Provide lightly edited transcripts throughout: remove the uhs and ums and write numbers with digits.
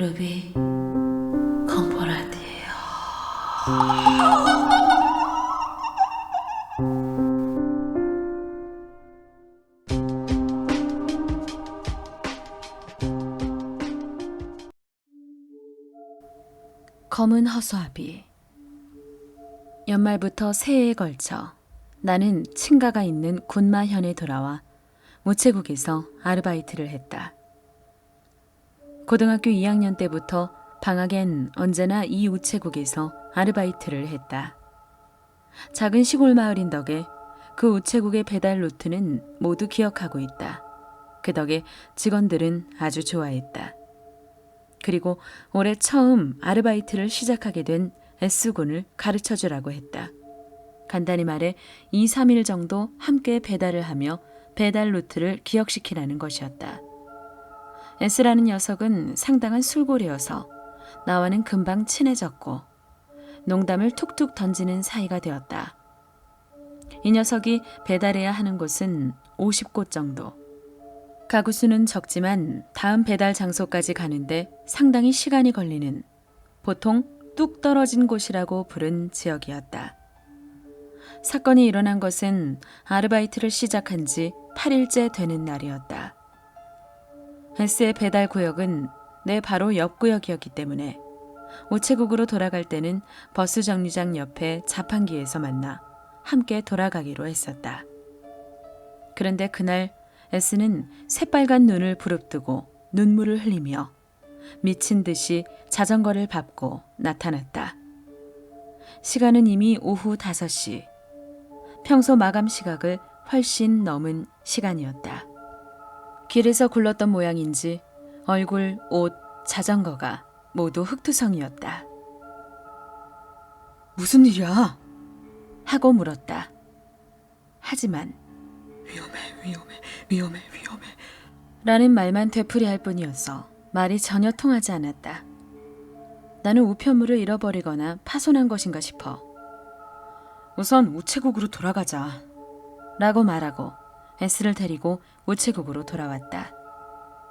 루비 컴포라디에요. 검은 허수아비. 연말부터 새해에 걸쳐 나는 친가가 있는 군마현에 돌아와 우체국에서 아르바이트를 했다. 고등학교 2학년 때부터 방학엔 언제나 이 우체국에서 아르바이트를 했다. 작은 시골 마을인 덕에 그 우체국의 배달 루트는 모두 기억하고 있다. 그 덕에 직원들은 아주 좋아했다. 그리고 올해 처음 아르바이트를 시작하게 된 S군을 가르쳐주라고 했다. 간단히 말해 2, 3일 정도 함께 배달을 하며 배달 루트를 기억시키라는 것이었다. S라는 녀석은 상당한 술고래여서 나와는 금방 친해졌고 농담을 툭툭 던지는 사이가 되었다. 이 녀석이 배달해야 하는 곳은 50곳 정도. 가구 수는 적지만 다음 배달 장소까지 가는데 상당히 시간이 걸리는 보통 뚝 떨어진 곳이라고 부른 지역이었다. 사건이 일어난 것은 아르바이트를 시작한 지 8일째 되는 날이었다. S의 배달 구역은 내 바로 옆 구역이었기 때문에 우체국으로 돌아갈 때는 버스 정류장 옆에 자판기에서 만나 함께 돌아가기로 했었다. 그런데 그날 S는 새빨간 눈을 부릅뜨고 눈물을 흘리며 미친 듯이 자전거를 밟고 나타났다. 시간은 이미 오후 5시. 평소 마감 시각을 훨씬 넘은 시간이었다. 길에서 굴렀던 모양인지 얼굴, 옷, 자전거가 모두 흙투성이었다. 무슨 일이야? 하고 물었다. 하지만 위험해. 라는 말만 되풀이할 뿐이어서 말이 전혀 통하지 않았다. 나는 우편물을 잃어버리거나 파손한 것인가 싶어 우선 우체국으로 돌아가자. 라고 말하고 S를 데리고 우체국으로 돌아왔다.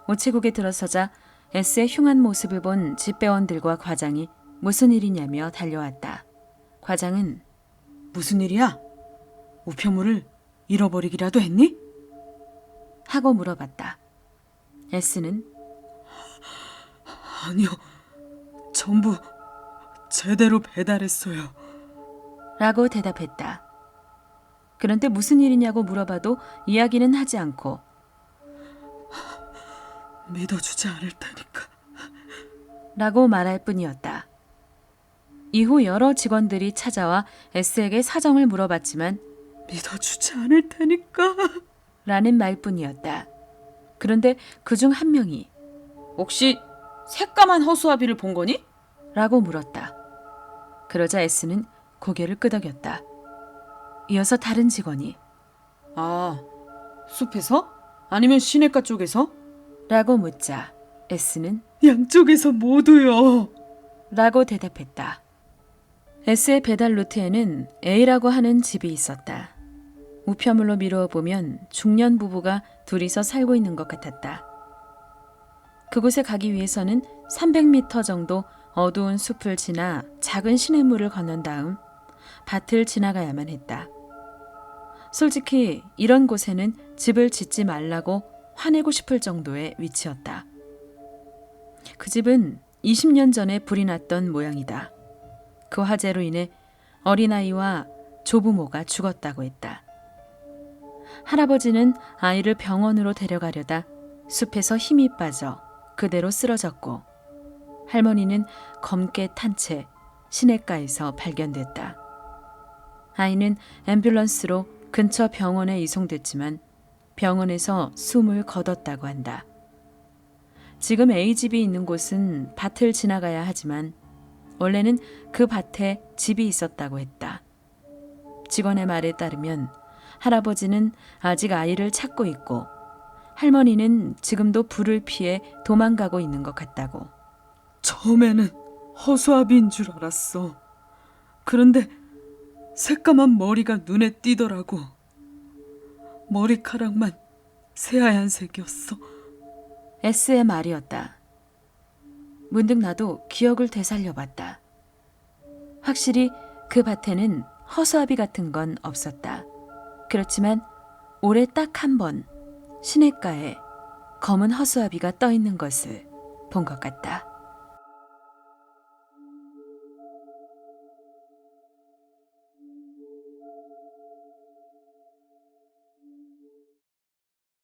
우체국에 들어서자 S의 흉한 모습을 본 집배원들과 과장이 무슨 일이냐며 달려왔다. 과장은 무슨 일이야? 우편물을 잃어버리기라도 했니? 하고 물어봤다. S는 아니요. 전부 제대로 배달했어요. 라고 대답했다. 그런데 무슨 일이냐고 물어봐도 이야기는 하지 않고 믿어주지 않을 테니까. 라고 말할 뿐이었다. 이후 여러 직원들이 찾아와 S에게 사정을 물어봤지만 믿어주지 않을 테니까. 라는 말뿐이었다. 그런데 그중 한 명이 혹시 새까만 허수아비를 본 거니? 라고 물었다. 그러자 S는 고개를 끄덕였다. 이어서 다른 직원이 아, 숲에서? 아니면 시내가 쪽에서? 라고 묻자 S는 양쪽에서 모두요. 라고 대답했다. S의 배달 루트에는 A라고 하는 집이 있었다. 우편물로 미루어 보면 중년 부부가 둘이서 살고 있는 것 같았다. 그곳에 가기 위해서는 300m 정도 어두운 숲을 지나 작은 시냇물을 건넌 다음 밭을 지나가야만 했다. 솔직히 이런 곳에는 집을 짓지 말라고 화내고 싶을 정도의 위치였다. 그 집은 20년 전에 불이 났던 모양이다. 그 화재로 인해 어린아이와 조부모가 죽었다고 했다. 할아버지는 아이를 병원으로 데려가려다 숲에서 힘이 빠져 그대로 쓰러졌고 할머니는 검게 탄 채 시냇가에서 발견됐다. 아이는 앰뷸런스로 근처 병원에 이송됐지만 병원에서 숨을 거뒀다고 한다. 지금 A집이 있는 곳은 밭을 지나가야 하지만 원래는 그 밭에 집이 있었다고 했다. 직원의 말에 따르면 할아버지는 아직 아이를 찾고 있고 할머니는 지금도 불을 피해 도망가고 있는 것 같다고. 처음에는 허수아비인 줄 알았어. 그런데 새까만 머리가 눈에 띄더라고. 머리카락만 새하얀색이었어. S의 말이었다. 문득 나도 기억을 되살려봤다. 확실히 그 밭에는 허수아비 같은 건 없었다. 그렇지만 올해 딱 한 번 시냇가에 검은 허수아비가 떠 있는 것을 본 것 같다.